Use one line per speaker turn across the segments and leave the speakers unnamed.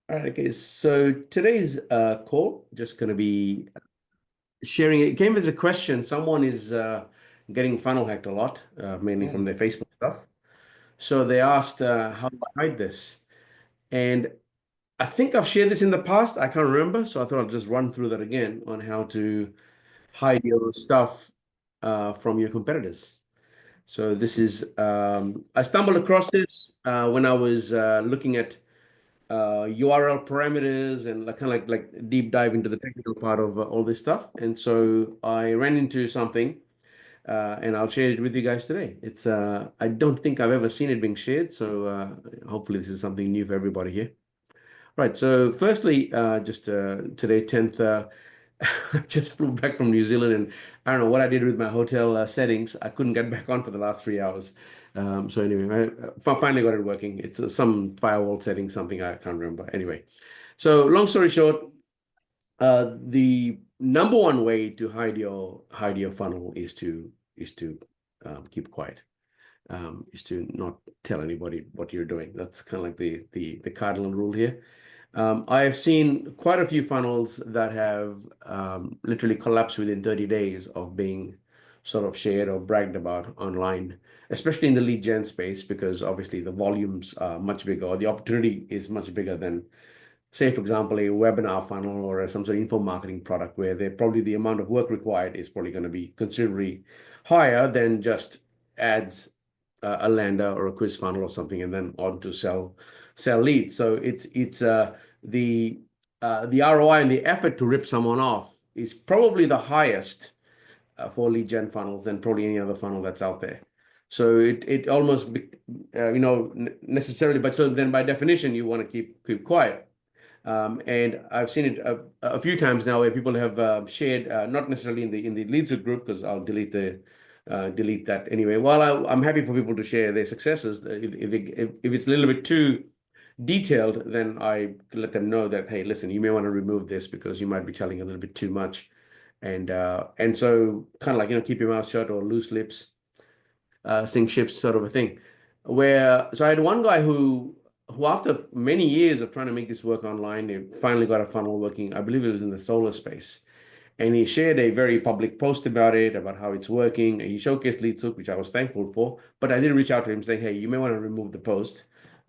All right, okay. So today's call just going to be sharing. It came as a question. Someone is getting funnel hacked a lot, mainly from
Mm.
their Facebook stuff. So they asked, how do I hide this? And I think I've shared this in the past. I can't remember, so I thought I'd just run through that again on how to hide your stuff from your competitors. So this is I stumbled across this when I was looking at URL parameters and like kind of like deep dive into the technical part of all this stuff. And so I ran into something, and I'll share it with you guys today. It's I don't think I've ever seen it being shared, so hopefully this is something new for everybody here. Right. So firstly, just today, 10th, I just flew back from New Zealand, and I don't know what I did with my hotel settings. I couldn't get back on for the last 3 hours. So anyway, I finally got it working. It's some firewall setting, something I can't remember. Anyway, so long story short, the number one way to hide your funnel is to keep quiet. Is to not tell anybody what you're doing. That's kind of like the cardinal rule here. I have seen quite a few funnels that have literally collapsed within 30 days of being sort of shared or bragged about online, especially in the lead gen space, because obviously the volumes are much bigger, or the opportunity is much bigger than, say, for example, a webinar funnel or some sort of info marketing product where probably the amount of work required is probably going to be considerably higher than just ads, a lander or a quiz funnel or something, and then on to sell leads. So it's the ROI and the effort to rip someone off is probably the highest for lead gen funnels than probably any other funnel that's out there. So it almost necessarily, but so then by definition you want to keep quiet. And I've seen it a few times now where people have shared, not necessarily in the leads group, because I'll delete that anyway. While I'm happy for people to share their successes, if it's a little bit too detailed, then I let them know that, hey, listen, you may want to remove this because you might be telling a little bit too much, and so kind of like keep your mouth shut or loose lips, sink ships sort of a thing. So I had one guy who after many years of trying to make this work online, he finally got a funnel working. I believe it was in the solar space. And he shared a very public post about it, about how it's working. He showcased lead hook, which I was thankful for. But I did reach out to him saying, hey, you may want to remove the post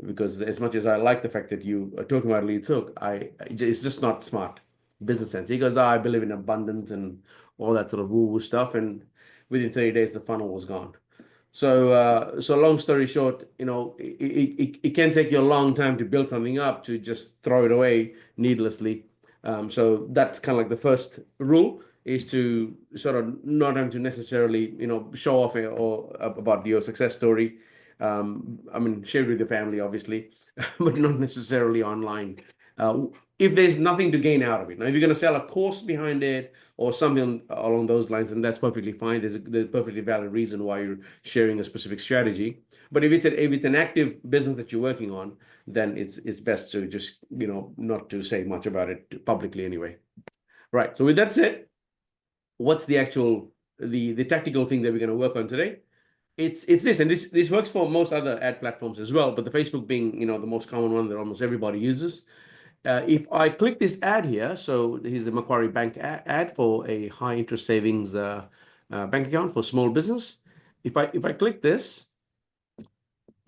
because as much as I like the fact that you are talking about lead hook, it's just not smart business sense. He goes, oh, I believe in abundance and all that sort of woo-woo stuff. And within 30 days, the funnel was gone. So long story short, it can take you a long time to build something up to just throw it away needlessly. So that's kind of like the first rule is to sort of not have to necessarily, show off or about your success story. I mean, share it with your family, obviously, but not necessarily online. Uh, if there's nothing to gain out of it. Now, if you're going to sell a course behind it or something along those lines, then that's perfectly fine. There's a perfectly valid reason why you're sharing a specific strategy. But if it's an active business that you're working on, then it's best to just not to say much about it publicly anyway. Right. So with that said, what's the tactical thing that we're going to work on today? It's this, and this works for most other ad platforms as well. But the Facebook being the most common one that almost everybody uses. If I click this ad here, so here's the Macquarie Bank ad for a high interest savings bank account for small business. If I click this,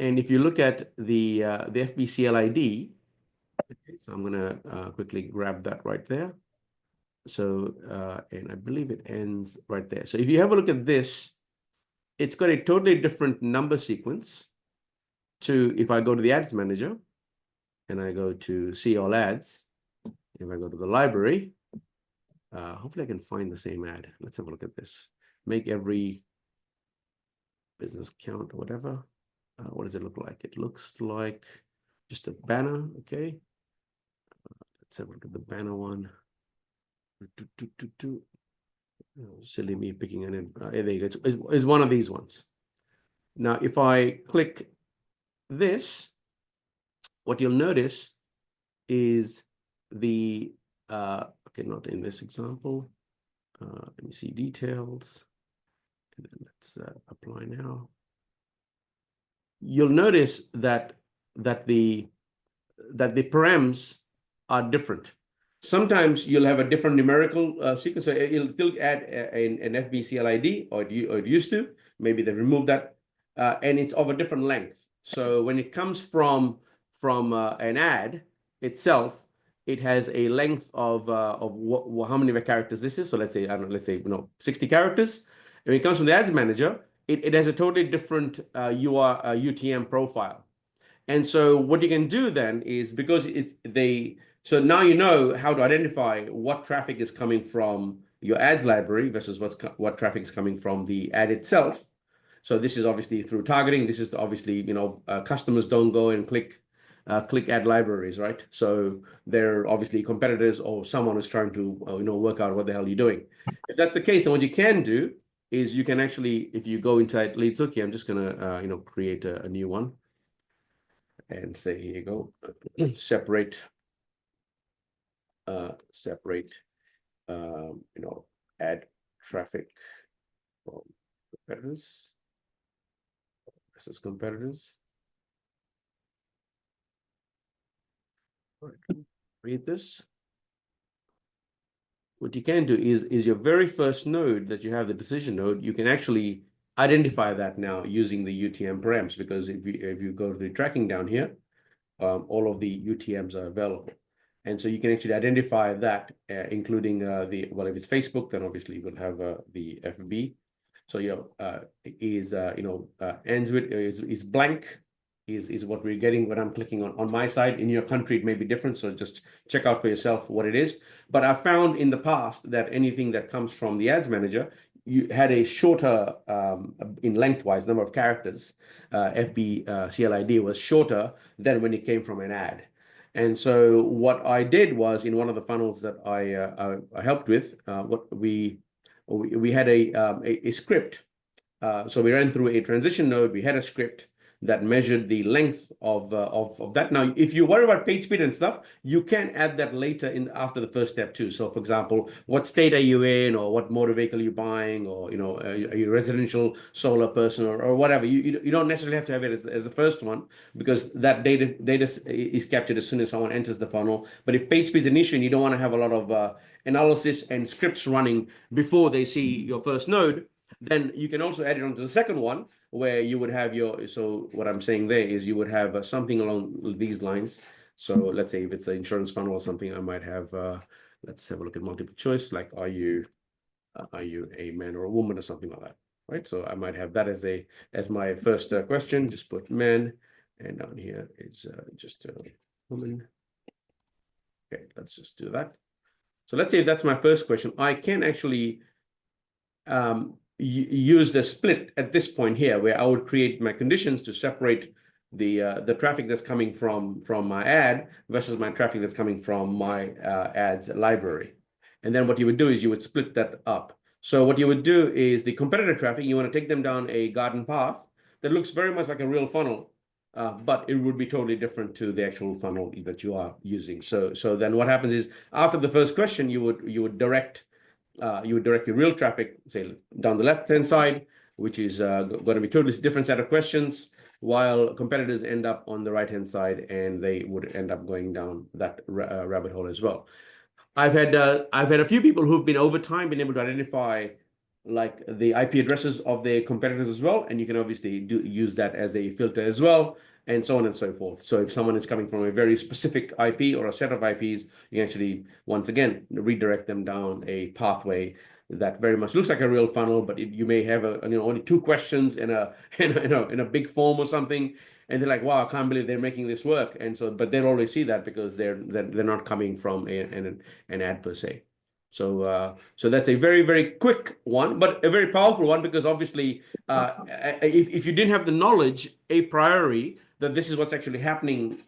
and if you look at the FBCL ID, okay, so I'm gonna quickly grab that right there. So and I believe it ends right there. So if you have a look at this, it's got a totally different number sequence to if I go to the ads manager and I go to see all ads. If I go to the library, hopefully I can find the same ad. Let's have a look at this. Make every business count or whatever. What does it look like? It looks like just a banner. Okay. Let's have a look at the banner one. Silly me picking an. There you go. It's one of these ones. Now, if I click this, what you'll notice is okay, not in this example. Let me see details. And then let's apply now. You'll notice that the params are different. Sometimes you'll have a different numerical sequence. So you'll still add an FBCLID, or it used to. Maybe they removed that, and it's of a different length. So when it comes from an ad itself, it has a length of how many characters this is. So let's say, I don't know, let's say 60 characters. And when it comes from the ads manager, it has a totally different UTM profile. And so what you can do then is, because so now you know how to identify what traffic is coming from your ads library versus what traffic is coming from the ad itself. So this is obviously through targeting. This is obviously, customers don't go and click ad libraries, right? So they're obviously competitors or someone who's trying to work out what the hell you're doing. If that's the case, then what you can do is you can actually, if you go inside Leads Hooky, I'm just gonna create a new one and say, here you go, separate ad traffic from competitors versus competitors. Read this. What you can do is your very first node that you have, the decision node, you can actually identify that now using the UTM params, because if you go to the tracking down here, all of the UTMs are available. And so you can actually identify that, including if it's Facebook, then obviously you will have the FB. So ends with is blank is what we're getting when I'm clicking on my side. In your country, it may be different, so just check out for yourself what it is. But I found in the past that anything that comes from the ads manager, you had a shorter in lengthwise number of characters. FB CLID was shorter than when it came from an ad. And so what I did was, in one of the funnels that I helped with, what we had a script. So we ran through a transition node. We had a script that measured the length of that. Now, if you worry about page speed and stuff, you can add that later after the first step too. So, for example, what state are you in, or what motor vehicle are you buying, or are you a residential solar person, or whatever. You don't necessarily have to have it as the first one, because that data is captured as soon as someone enters the funnel. But if page speed is an issue and you don't want to have a lot of analysis and scripts running before they see your first node, then you can also add it onto the second one, where you would have so what I'm saying there is you would have something along these lines. So let's say if it's an insurance funnel or something, I might have, let's have a look at multiple choice, like, are you a man or a woman, or something like that, right? So I might have that as my first question. Just put man, and down here is just woman. Okay, let's just do that. So let's say if that's my first question, I can actually use the split at this point here, where I would create my conditions to separate the traffic that's coming from my ad versus my traffic that's coming from my ads library. And then what you would do is you would split that up. So what you would do is the competitor traffic, you want to take them down a garden path that looks very much like a real funnel, but it would be totally different to the actual funnel that you are using. So then what happens is, after the first question, you would direct your real traffic, say, down the left-hand side, which is going to be totally different set of questions, while competitors end up on the right-hand side, and they would end up going down that rabbit hole as well. I've had a few people who've been, over time, been able to identify like the IP addresses of their competitors as well, and you can obviously use that as a filter as well, and so on and so forth. So if someone is coming from a very specific IP or a set of IPs, you can actually, once again, redirect them down a pathway that very much looks like a real funnel, but you may have only 2 questions in a big form or something, and they're like, wow, I can't believe they're making this work. And so, but they'll always see that because they're not coming from an ad per se. So that's a very, very quick one, but a very powerful one, because obviously, if you didn't have the knowledge a priori that this is what's actually happening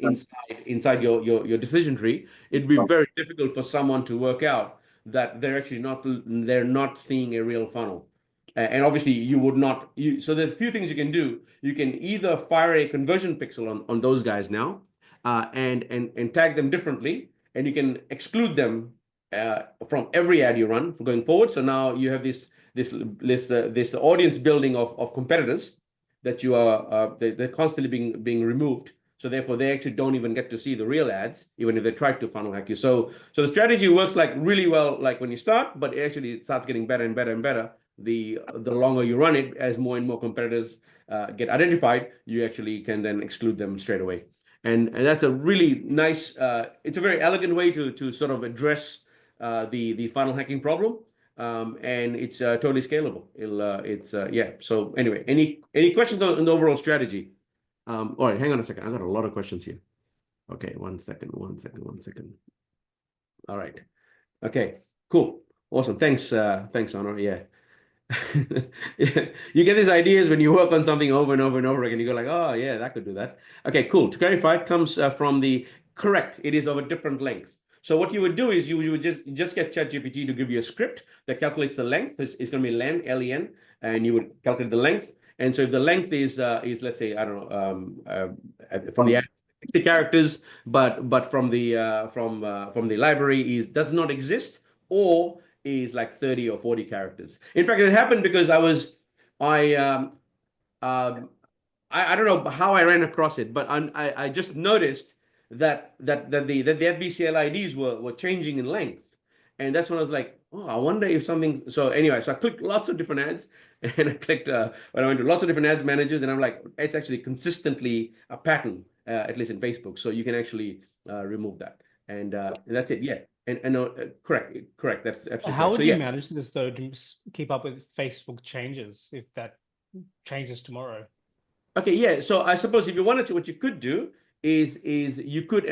inside your decision tree, it'd be very difficult for someone to work out that they're not seeing a real funnel. And obviously you would not. So there's a few things you can do. You can either fire a conversion pixel on those guys now, and tag them differently, and you can exclude them from every ad you run for going forward. So now you have this audience building of competitors that they're constantly being removed. So therefore, they actually don't even get to see the real ads, even if they try to funnel hack you. So the strategy works like really well, like when you start, but it starts getting better and better and better. The longer you run it, as more and more competitors get identified, you actually can then exclude them straight away. And that's a really nice, it's a very elegant way to sort of address the funnel hacking problem. And it's totally scalable. Yeah. So anyway, any questions on the overall strategy? All right, hang on a second. I got a lot of questions here. Okay, one second. All right. Okay, cool. Awesome. Thanks, Honor. Yeah. Yeah. You get these ideas when you work on something over and over and over again. You go like, oh yeah, that could do that. Okay, cool. To clarify, it comes from the correct. It is of a different length. So what you would do is you would just get ChatGPT to give you a script that calculates the length. It's going to be len, L-E-N, and you would calculate the length. And so if the length is let's say, I don't know, from the 60 characters, but from the library does not exist, or is like 30 or 40 characters. In fact, it happened because I don't know how I ran across it, but I just noticed that the FBCL IDs were changing in length, and that's when I was like, oh, I wonder if something. So anyway, so I clicked lots of different ads, and I clicked when I went to lots of different ads managers, and I'm like, it's actually consistently a pattern, at least in Facebook, so you can actually remove that, and that's it. Yeah, and correct. That's absolutely
How
correct.
would
So
you
yeah.
manage this though to keep up with Facebook changes if that changes tomorrow?
Okay, yeah. So I suppose if you wanted to, what you could do is you could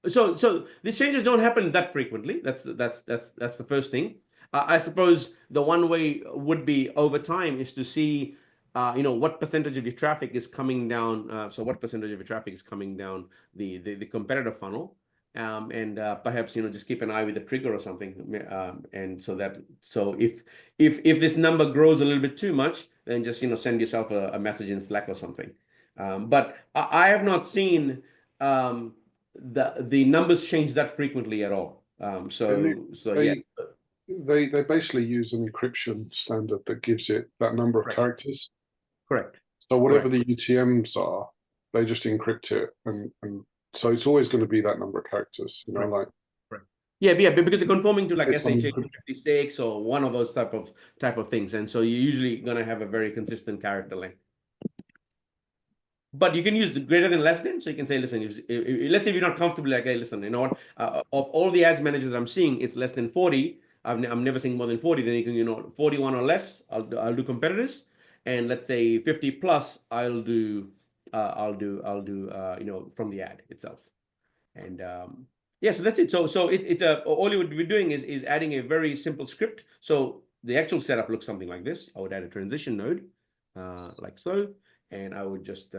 so these changes don't happen that frequently. That's the first thing. I suppose the one way would be over time is to see what percentage of your traffic is coming down. So what percentage of your traffic is coming down the competitor funnel, and perhaps just keep an eye with the trigger or something. And so if this number grows a little bit too much, then just send yourself a message in Slack or something. But I have not seen the numbers change that frequently at all. Yeah.
They basically use an encryption standard that gives it that number of characters.
Correct.
So whatever the UTMs are, they just encrypt it, and so it's always going to be that number of characters. Like.
Yeah, because you're conforming to like SHA 56 or one of those type of things, and so you're usually gonna have a very consistent character length. But you can use the greater than less than, so you can say, listen, let's say if you're not comfortable, like, hey, listen, you know what? Of all the ads managers I'm seeing, it's less than 40. I'm never seeing more than 40. Then you can, 41 or less, I'll do competitors, and let's say 50 plus, I'll do from the ad itself, and yeah, so that's it. So it's all you would be doing is adding a very simple script. So the actual setup looks something like this. I would add a transition node, like so. And I would just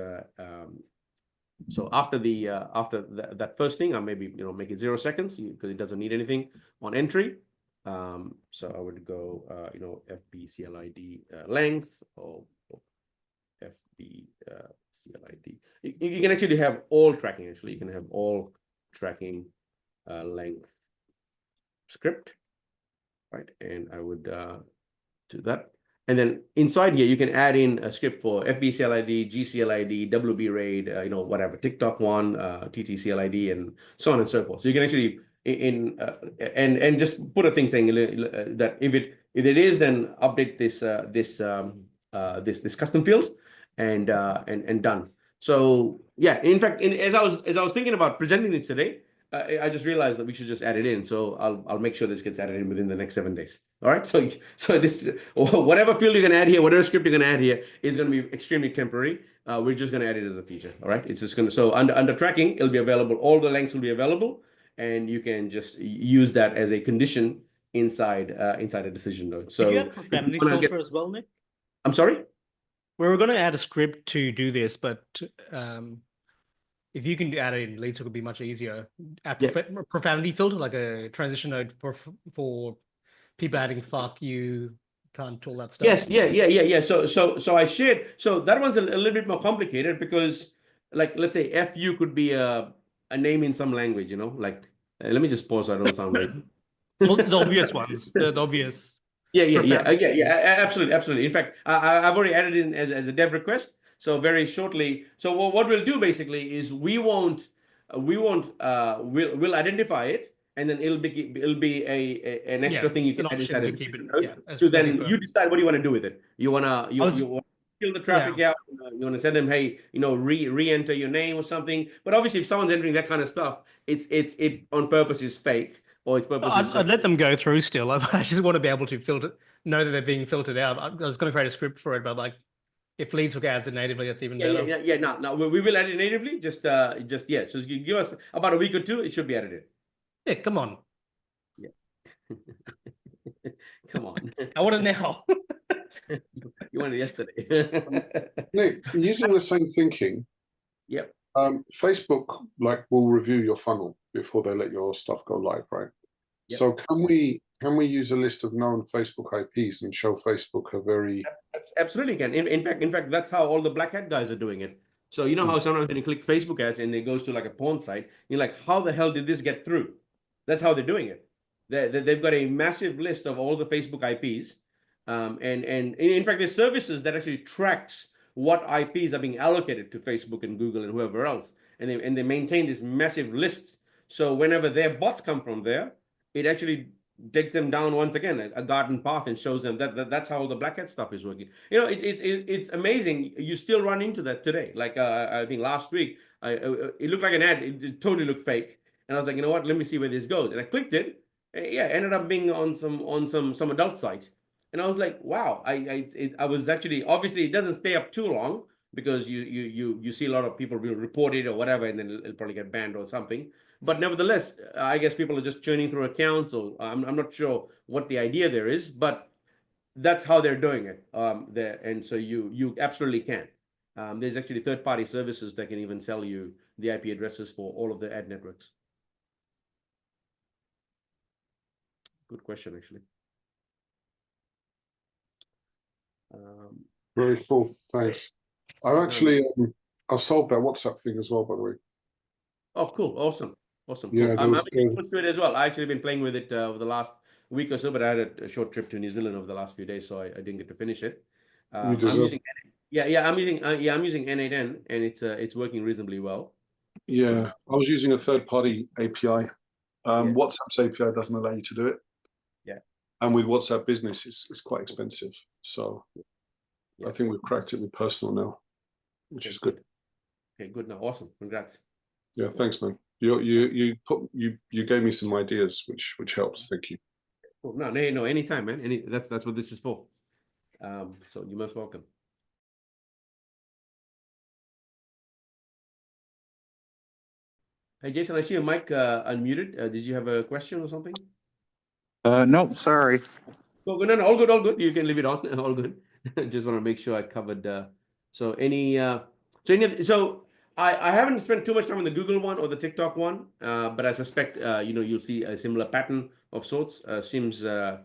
so after that first thing, I maybe make it 0 seconds because it doesn't need anything on entry. So I would go FBCLID length or FBCLID. You can actually have all tracking. Actually, you can have all tracking length script, right? And I would do that. And then inside here, you can add in a script for FBCLID, GCLID, WB RAID, whatever, TikTok one, TTCLID, and so on and so forth. So you can actually and just put a thing saying that if it is, then update this custom field, and done. So yeah, in fact, as I was thinking about presenting it today, I just realized that we should just add it in. So I'll make sure this gets added in within the next 7 days. All right. So this, whatever field you're going to add here, whatever script you're going to add here is going to be extremely temporary. We're just going to add it as a feature. All right. It's just going to, so under tracking, it'll be available. All the lengths will be available, and you can just use that as a condition inside a decision node. So
you add a profanity filter as well, Nick?
I'm sorry?
We were going to add a script to do this, but if you can add it in later, it would be much easier. Profanity filter, like a transition node for people adding fuck you, can't, all that stuff.
Yes, yeah. So I shared. So that one's a little bit more complicated because, like, let's say FU could be a name in some language, like. Let me just pause. I don't sound very.
The obvious ones, the obvious.
Yeah, absolutely. In fact, I've already added in as a dev request. So very shortly, so what we'll do basically is we'll identify it, and then it'll be an extra thing you can
an
add
option
inside
to
of
keep it.
node.
Yeah, as
So
the
then
deeper.
you decide what you want to do with it. You wanna you want to kill the traffic out. You want to send them, hey, re-enter your name or something. But obviously, if someone's entering that kind of stuff, it on purpose is fake, or its purpose is.
I'd let them go through still. I just want to be able to know that they're being filtered out. I was going to create a script for it, but like, if leads hook adds it natively, that's even better.
Yeah. No, we will add it natively. Just So you give us about a week or two, it should be added in.
Yeah, come on.
Yeah. Come on.
I want it now.
You wanted it yesterday.
Nick, using the same thinking,
Yep.
Facebook will review your funnel before they let your stuff go live, right?
Yep.
So can we use a list of known Facebook IPs and show Facebook a very
Absolutely can. In fact, that's how all the black hat guys are doing it. So you know how sometimes when you click Facebook ads and it goes to like a porn site, you're like, how the hell did this get through? That's how they're doing it. They've got a massive list of all the Facebook IPs, and in fact, there's services that actually tracks what IPs are being allocated to Facebook and Google and whoever else, and they maintain these massive lists. So whenever their bots come from there, it actually takes them down once again a garden path and shows them that's how the black hat stuff is working. It's amazing. You still run into that today. Like I think last week, it looked like an ad. It totally looked fake, and I was like, you know what? Let me see where this goes. And I clicked it. Ended up being on some adult site, and I was like, wow. I was actually, obviously it doesn't stay up too long because you see a lot of people will report it or whatever, and then it'll probably get banned or something. But nevertheless, I guess people are just churning through accounts, or I'm not sure what the idea there is, but that's how they're doing it. And so you absolutely can. There's actually third-party services that can even sell you the IP addresses for all of the ad networks. Good question, actually.
very full. Thanks. I'll solve that WhatsApp thing as well, by the way.
Oh, cool. Awesome.
Yeah,
I'm looking forward to it as well. I actually been playing with it over the last week or so, but I had a short trip to New Zealand over the last few days, so I didn't get to finish it.
You deserve.
I'm using N8N, and it's working reasonably well.
Yeah, I was using a third-party API. WhatsApp's API doesn't allow you to do it.
Yeah.
And with WhatsApp Business, it's quite expensive. So I think we've cracked it with personal now, which is good.
Okay, good. Now, awesome. Congrats.
Yeah, thanks, man. You gave me some ideas, which helps. Thank you.
Cool. No, anytime, man. That's what this is for. So you're most welcome. Hey, Jason, I see your mic unmuted. Did you have a question or something?
No, sorry.
Oh, no, all good. You can leave it on. All good. Just want to make sure I covered. So I haven't spent too much time on the Google one or the TikTok one, but I suspect you'll see a similar pattern of sorts. Seems that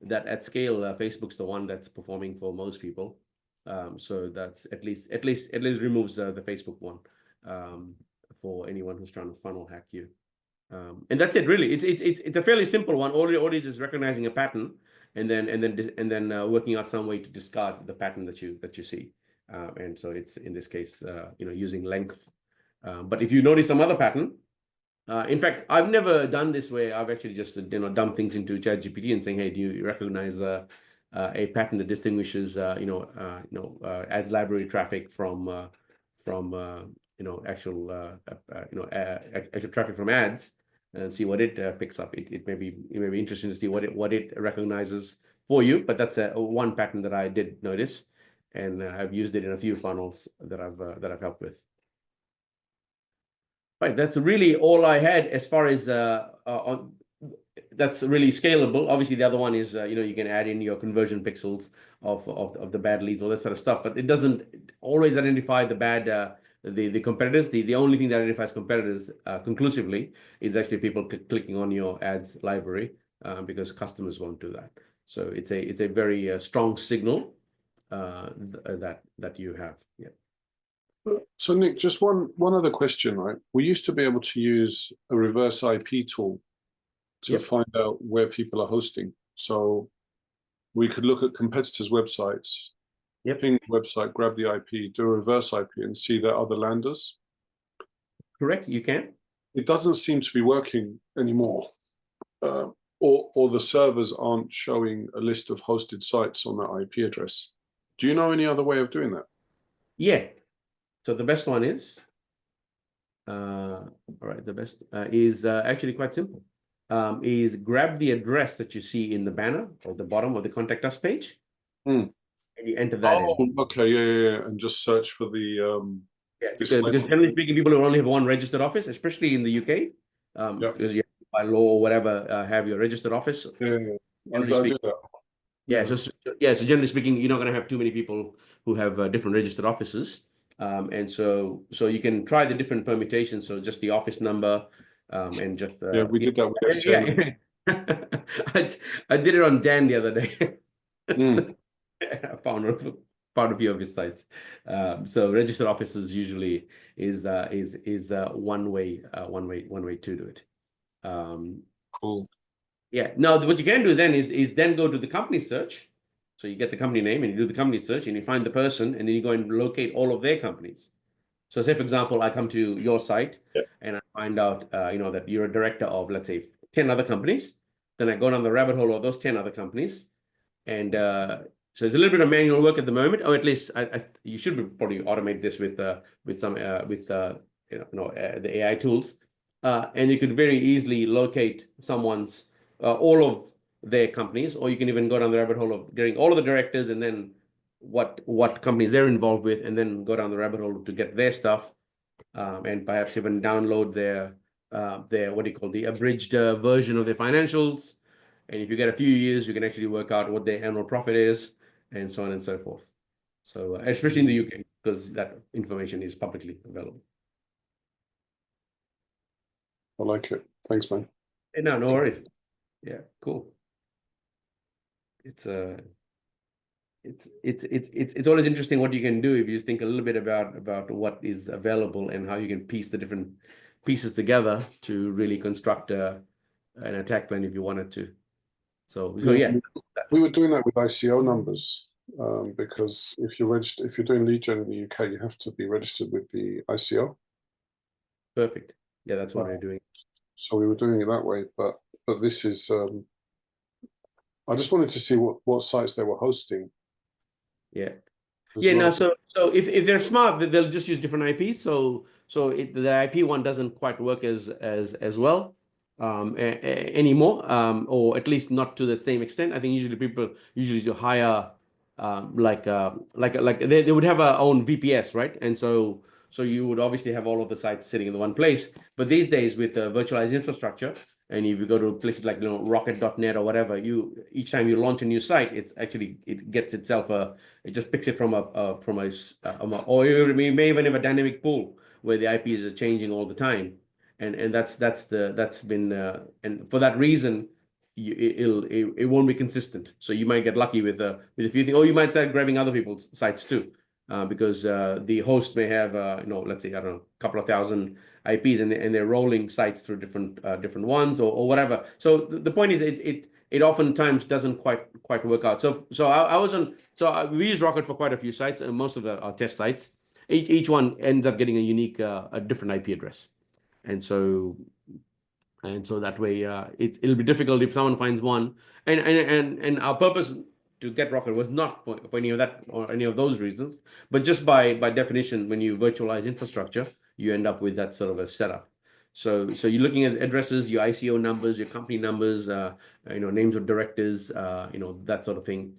at scale, Facebook's the one that's performing for most people. So that's at least removes the Facebook one for anyone who's trying to funnel hack you. And that's it, really. It's a fairly simple one. All it is recognizing a pattern, and then working out some way to discard the pattern that you see. And so it's in this case, using length. But if you notice some other pattern, in fact, I've never done this where I've actually just dumped things into ChatGPT and saying, hey, do you recognize a pattern that distinguishes ads library traffic from actual traffic from ads, and see what it picks up. It may be interesting to see what it recognizes for you. But that's one pattern that I did notice, and I've used it in a few funnels that I've helped with. Right, that's really all I had as far as that's really scalable. Obviously, the other one is you can add in your conversion pixels of the bad leads, all that sort of stuff, but it doesn't always identify the bad the competitors. The only thing that identifies competitors conclusively is actually people clicking on your ads library, because customers won't do that. So it's a very strong signal that you have. Yeah.
So Nick, just one other question, right? We used to be able to use a reverse IP tool to find out where people are hosting. So we could look at competitors' websites
Yep.
ping the website, grab the IP, do a reverse IP, and see their other landers.
Correct. You can.
It doesn't seem to be working anymore, or the servers aren't showing a list of hosted sites on that IP address. Do you know any other way of doing that?
Yeah. So the best one is, all right, the best is actually quite simple. Is grab the address that you see in the banner or the bottom of the contact us page, and you enter that in.
Okay, yeah, and just search for the
Yeah, because generally speaking, people who only have one registered office, especially in the UK, because you by law or whatever have your registered office.
Yeah, I do that.
Yeah, so generally speaking, you're not going to have too many people who have different registered offices, and so you can try the different permutations. So just the office number, and just
we did that with
FCA. I did it on Dan the other day. I found a few of his sites. So registered offices usually is one way to do it.
Cool.
Yeah. Now, what you can do then is then go to the company search. So you get the company name and you do the company search and you find the person and then you go and locate all of their companies. So say, for example, I come to your site and I find out, that you're a director of, let's say, 10 other companies. Then I go down the rabbit hole of those 10 other companies. And so it's a little bit of manual work at the moment, or at least you should probably automate this with the AI tools. And you could very easily locate someone's all of their companies, or you can even go down the rabbit hole of getting all of the directors and then what companies they're involved with, and then go down the rabbit hole to get their stuff, and perhaps even download their what do you call the abridged version of their financials. And if you get a few years, you can actually work out what their annual profit is, and so on and so forth. So especially in the UK, because that information is publicly available.
I like it. Thanks, man.
No worries. Yeah, cool. It's always interesting what you can do if you think a little bit about what is available and how you can piece the different pieces together to really construct an attack plan if you wanted to. So yeah,
we were doing that with ICO numbers, because if you're doing lead gen in the UK, you have to be registered with the ICO.
Perfect. Yeah, that's what we're doing.
So we were doing it that way, but this is. I just wanted to see what sites they were hosting.
Yeah. Yeah. Now, so if they're smart, they'll just use different IPs. So the IP one doesn't quite work as well anymore, or at least not to the same extent. I think usually people do hire like they would have a own VPS, right? And so you would obviously have all of the sites sitting in the one place. But these days with virtualized infrastructure, and if you go to places like rocket.net or whatever, each time you launch a new site, it gets itself it just picks it from or you may even have a dynamic pool where the IPs are changing all the time, and that's been and for that reason it won't be consistent. So you might get lucky with a few things, or you might start grabbing other people's sites too, because the host may have let's say, I don't know, a couple of thousand IPs and they're rolling sites through different ones or whatever. So the point is it oftentimes doesn't quite work out. So we use Rocket for quite a few sites, and most of our test sites. Each one ends up getting a different IP address, and so that way it'll be difficult if someone finds one. And our purpose to get Rocket was not for any of that or any of those reasons, but just by definition, when you virtualize infrastructure, you end up with that sort of a setup. So you're looking at addresses, your ICO numbers, your company numbers, names of directors, that sort of thing.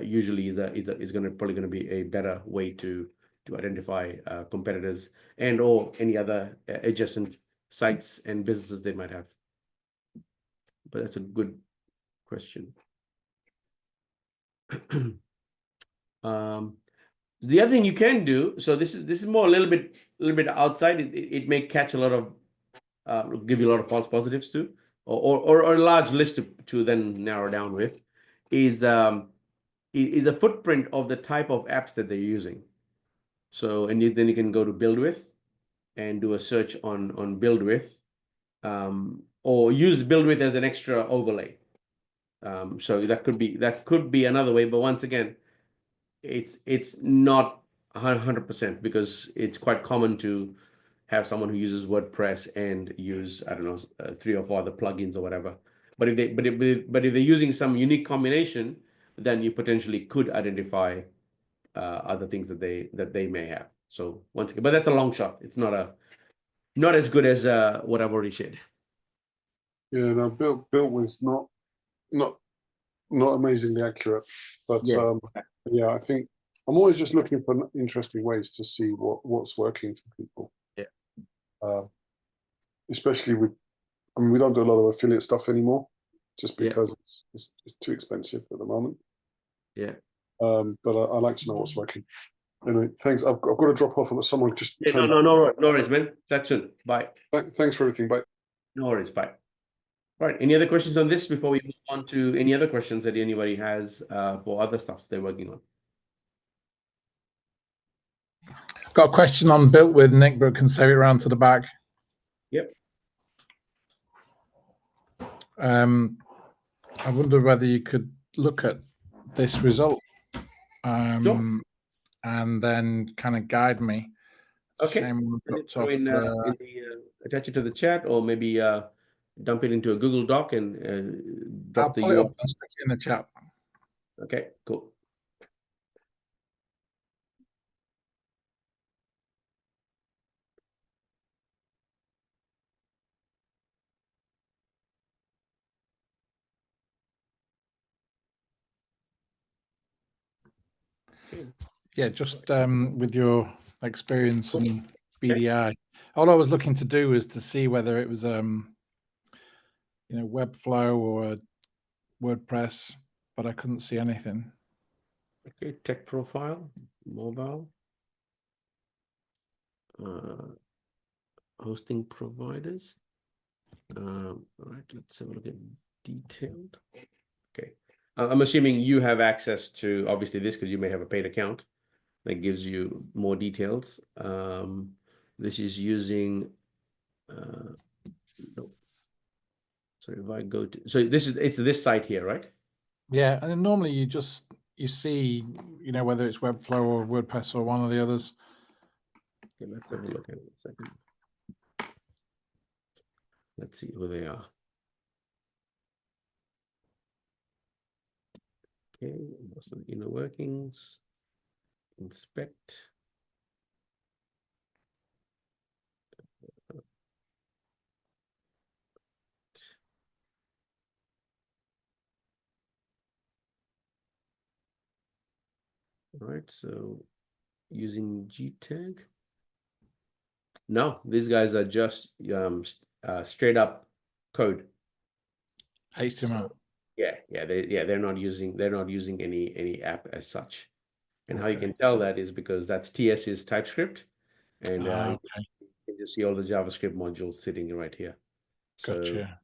Usually is probably going to be a better way to identify competitors and or any other adjacent sites and businesses they might have. But that's a good question. The other thing you can do, so this is more a little bit outside. It may catch a lot of give you a lot of false positives too, or a large list to then narrow down with, is a footprint of the type of apps that they're using. So then you can go to build with and do a search on build with, or use build with as an extra overlay. So that could be another way, but once again, it's not 100% because it's quite common to have someone who uses WordPress and use, I don't know, 3 or 4 other plugins or whatever. But if they're using some unique combination, then you potentially could identify other things that they may have. So once again, but that's a long shot. It's not as good as what I've already shared.
Yeah, no, built was not amazingly accurate, but
Yeah.
yeah, I think I'm always just looking for interesting ways to see what's working for people.
Yeah.
Especially with, I mean, we don't do a lot of affiliate stuff anymore, just
Yeah.
because it's too expensive at the moment.
Yeah.
But I like to know what's working. Anyway, thanks. I've got to drop off. I've got someone just.
Yeah, no worries, man. That's soon. Bye.
Thanks for everything. Bye.
No worries. Bye. All right. Any other questions on this before we move on to any other questions that anybody has for other stuff they're working on?
Got a question on built with Nick, but can save it around to the back.
Yep.
I wonder whether you could look at this result
Sure.
and then kind of guide me.
Okay. Attach it to the chat, or maybe dump it into a Google Doc and drop
I'll
the
pull it
URL.
up and stick it in the chat.
Okay, cool.
Yeah, just with your experience in BDI, all I was looking to do was to see whether it was Webflow or WordPress, but I couldn't see anything.
Okay, tech profile, mobile, hosting providers. All right, let's have a look at detailed. Okay, I'm assuming you have access to obviously this because you may have a paid account that gives you more details. This is using. No. So if I go to, so it's this site here, right?
Yeah, and then normally you see, whether it's Webflow or WordPress or one of the others.
Okay, let's have a look at it a second. Let's see who they are. Okay, most of the inner workings. Inspect. All right, so using GTag. No, these guys are just straight up code.
HTML.
They're not using any app as such. And how you
Okay.
can tell that is because that's TS is TypeScript, and
Okay.
you can see all the JavaScript modules sitting right here. So
Gotcha.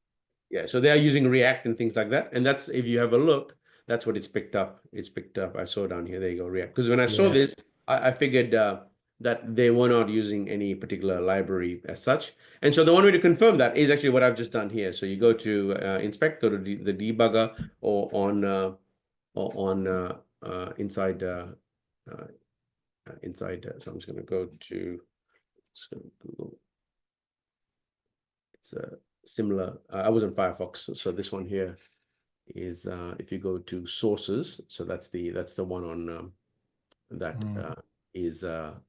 yeah, so they are using React and things like that, and that's if you have a look, that's what it's picked up. It's picked up. I saw down here. There you go, React. Because when I saw this, I figured that they were not using any particular library as such. And so the one way to confirm that is actually what I've just done here. So you go to inspect, go to the debugger, or on inside. So I'm just going to go to Google. It's a similar. I was on Firefox, so this one here is if you go to sources. So that's the one on is on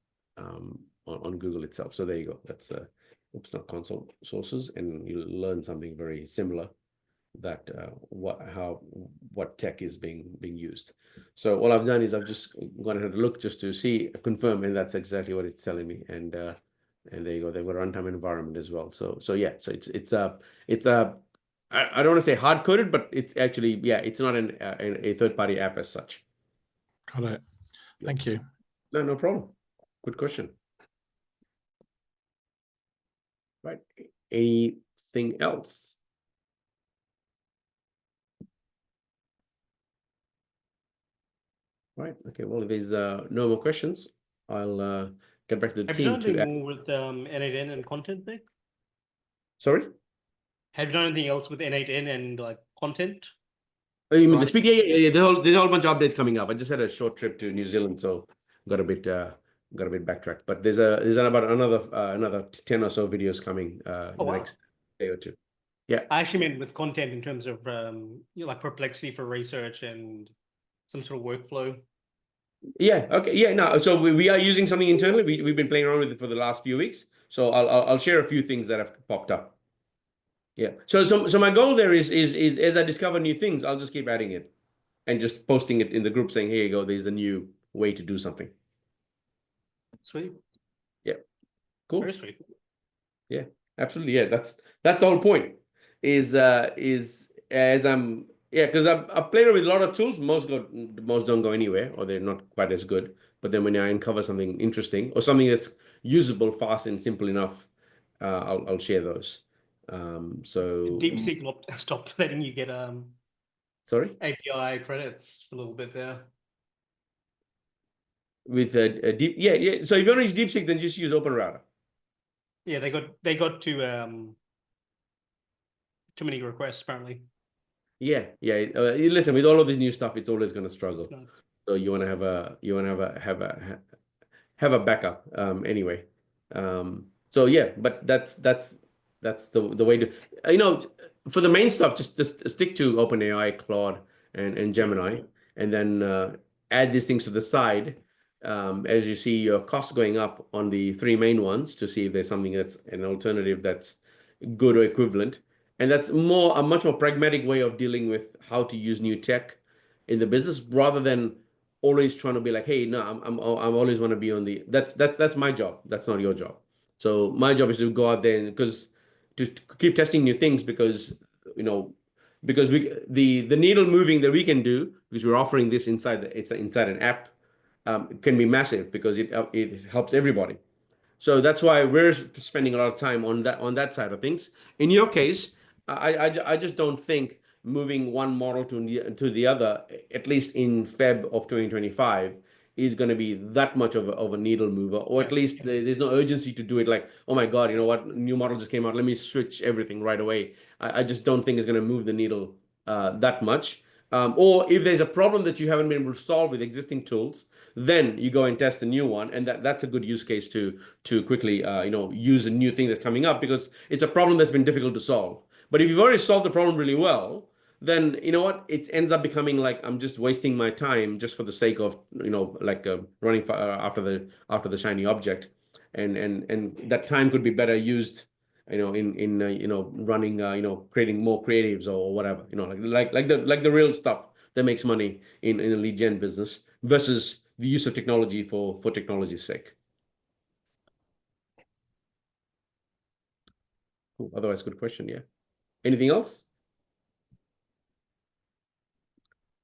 Google itself. So there you go. That's oops, not console sources, and you'll learn something very similar. That what tech is being used. So all I've done is I've just gone ahead and look just to see, confirm, and that's exactly what it's telling me. And there you go. They've got a runtime environment as well. So yeah. So it's I don't want to say hard coded, but it's actually it's not a third party app as such.
Got it. Thank you.
No problem. Good question. Right. Anything else? Right. Okay. Well, if there's no more questions, I'll get back to the
Have
team.
you done anything more with N8N and content, Nick?
Sorry?
Have you done anything else with N8N and like content?
Oh, you mean the
Right.
speed? Yeah. There's a whole bunch of updates coming up. I just had a short trip to New Zealand, so got a bit backtracked. But there's about another 10 or so videos coming
Oh,
in the
wow.
next day or two. Yeah.
I actually meant with content in terms of like Perplexity for research and some sort of workflow.
Yeah. Okay. Yeah. No. So we are using something internally. We've been playing around with it for the last few weeks. So I'll share a few things that have popped up. Yeah. So my goal there is as I discover new things, I'll just keep adding it and just posting it in the group saying, here you go, there's a new way to do something.
Sweet.
Yeah. Cool.
Very sweet.
Yeah, absolutely. Yeah, that's the whole point. Is as I'm because I've played with a lot of tools. Most don't go anywhere, or they're not quite as good. But then when I uncover something interesting or something that's usable, fast, and simple enough, I'll share those. So
DeepSeek stopped letting you get
sorry,
API credits for a little bit there.
with a deep yeah. So if you want to use DeepSeek, then just use OpenRouter.
Yeah, they got too many requests apparently.
Yeah. Listen, with all of this new stuff, it's always going to struggle.
It's not-
So you want to have a backup anyway. So yeah, but that's the way to for the main stuff, just stick to OpenAI, Claude, and Gemini, and then add these things to the side as you see your costs going up on the three main ones to see if there's something that's an alternative that's good or equivalent. And that's a much more pragmatic way of dealing with how to use new tech in the business rather than always trying to be like, hey, no, I'm always want to be on the that's my job. That's not your job. So my job is to go out there and to keep testing new things because the needle moving that we can do because we're offering this inside an app can be massive because it helps everybody. So that's why we're spending a lot of time on that side of things. In your case, I just don't think moving one model to the other, at least in Feb of 2025, is going to be that much of a needle mover, or at least there's no urgency to do it. Like, oh my God, you know what? New model just came out. Let me switch everything right away. I just don't think it's going to move the needle that much. Or if there's a problem that you haven't been able to solve with existing tools, then you go and test a new one, and that's a good use case to quickly use a new thing that's coming up because it's a problem that's been difficult to solve. But if you've already solved the problem really well, then you know what? It ends up becoming like I'm just wasting my time just for the sake of running after the shiny object, and that time could be better used in running creating more creatives or whatever like the real stuff that makes money in a lead gen business versus the use of technology for technology's sake. Cool. Otherwise, good question. Yeah. Anything else?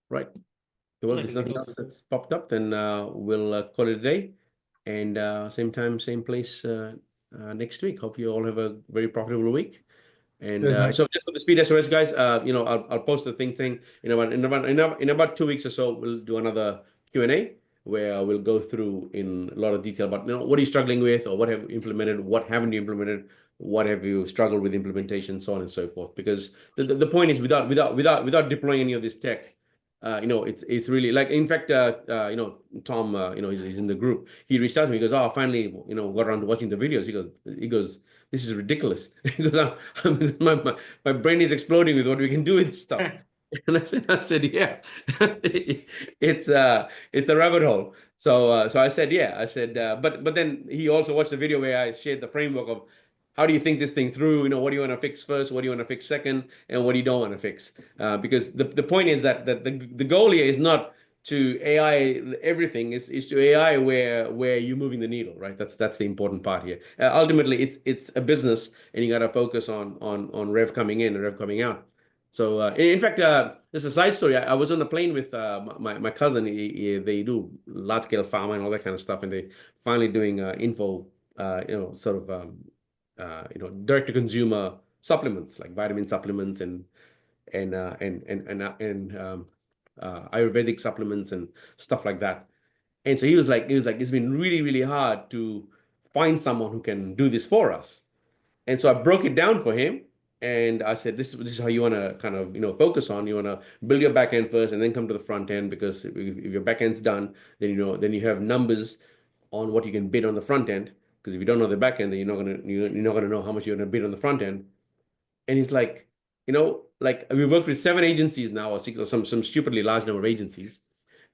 Right. Well, there's nothing else that's popped up, then we'll call it a day. And same time, same place next week. Hope you all have a very profitable week. And so just for the speed SOS guys, I'll post the thing saying in about 2 weeks or so, we'll do another Q&A where we'll go through in a lot of detail about what are you struggling with, or what have you implemented, what haven't you implemented, what have you struggled with implementation, so on and so forth. Because the point is without deploying any of this tech, it's really like, in fact, Tom, he's in the group. He reached out to me. He goes, "Oh, finally, got around to watching the videos." He goes, "This is ridiculous." He goes, my brain is exploding with what we can do with this stuff." And I said, "Yeah, it's a rabbit hole." So I said, "Yeah." I said, but then he also watched the video where I shared the framework of how do you think this thing through? What do you want to fix first? What do you want to fix second? And what do you don't want to fix? Because the point is that the goal here is not to AI everything. Is to AI where you're moving the needle, right? That's the important part here. Ultimately, it's a business, and you got to focus on rev coming in and rev coming out. So in fact, there's a side story. I was on a plane with my cousin. They do large scale pharma and all that kind of stuff, and they finally doing info, sort of. Direct to consumer supplements like vitamin supplements and Ayurvedic supplements and stuff like that. And so he was like, it's been really, really hard to find someone who can do this for us. And so I broke it down for him, And I said, this is how you want to kind of, focus on. You want to build your back end first and then come to the front end, because if your back end's done, then, then you have numbers on what you can bid on the front end. Because if you don't know the back end, then you're not gonna know how much you're gonna bid on the front end. And he's like, like we worked with 7 agencies now, or 6, or some stupidly large number of agencies,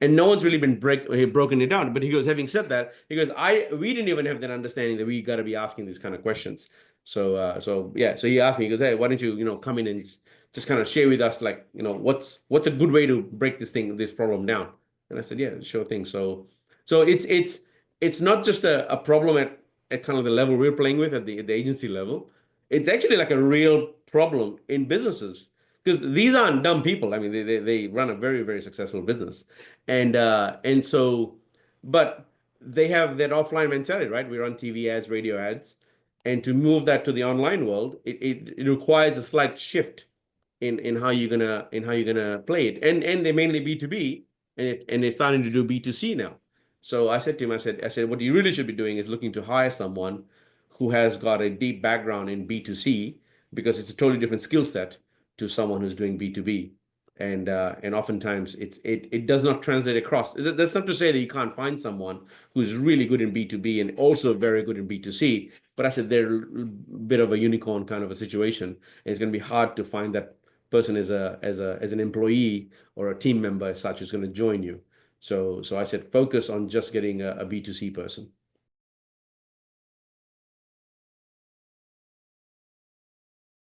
and no one's really been broken it down. But he goes, having said that, he goes, we didn't even have that understanding that we got to be asking these kind of questions. So yeah, so he asked me, he goes, hey, why don't you come in and just kind of share with us, like, what's a good way to break this problem down? And I said, yeah, sure thing. So it's not just a problem at kind of the level we're playing with at the agency level. It's actually like a real problem in businesses, because these aren't dumb people. I mean, they run a very, very successful business, and so, but they have that offline mentality, right? We run TV ads, radio ads, and to move that to the online world, it requires a slight shift in how you're gonna play it, and they're mainly B2B, and they're starting to do B2C now. So I said to him, I said, what you really should be doing is looking to hire someone who has got a deep background in B2C, because it's a totally different skill set to someone who's doing B2B. And oftentimes it does not translate across. That's not to say that you can't find someone who's really good in B2B and also very good in B2C. But I said they're a bit of a unicorn kind of a situation, and it's going to be hard to find that person as an employee or a team member as such who's going to join you. So I said focus on just getting a B2C person.